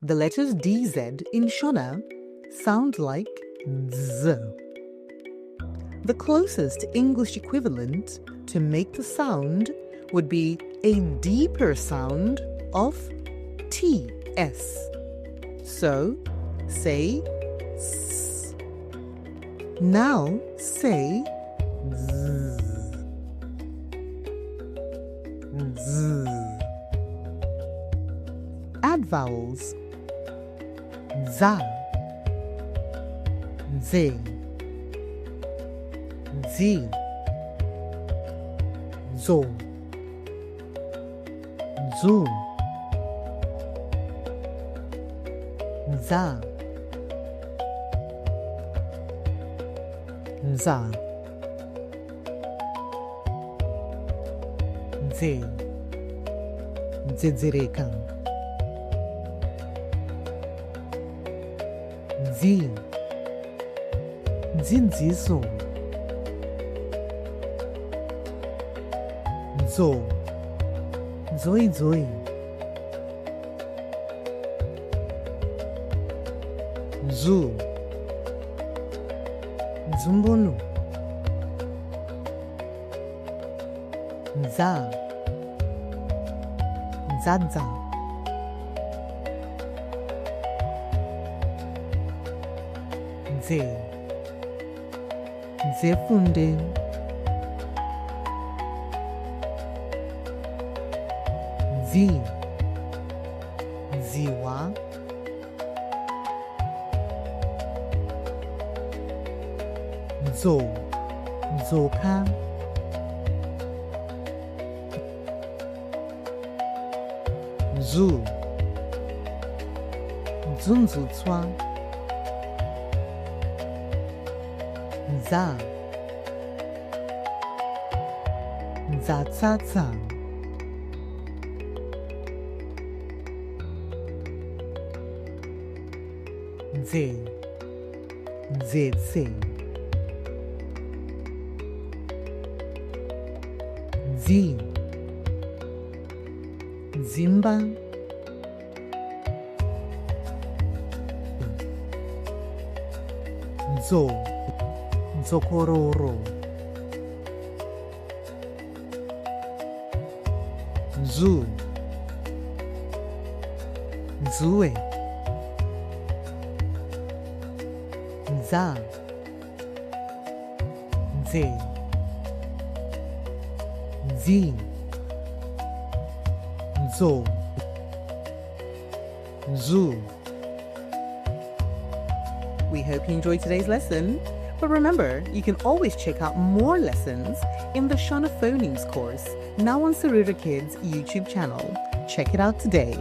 The letters DZ in Shona sound like Z. The closest English equivalent to make the sound would be a deeper sound of TS. So, say S. Now say Z. Z. Add vowels. Dza Dze Dzi Dzo Dzu Dza Dza Dze Dzedzereka Dzi Dzidziso Dzo Dzoi Dzoi Zu Zumbulu Dza Dza Dza Dze Dzefunde Dzi Dziwa Dzo Dzoka Zu Dzunzutswa Dza Dzatsatsa Dze Dzetse Dzi Dzimba Dzo Dzokororo Zu Dzue Dza Dze Dzi Dzo Zu. We hope you enjoyed today's lesson. But remember, you can always check out more lessons in the Shona Phonemes course, now on Sarura Kids' YouTube channel. Check it out today.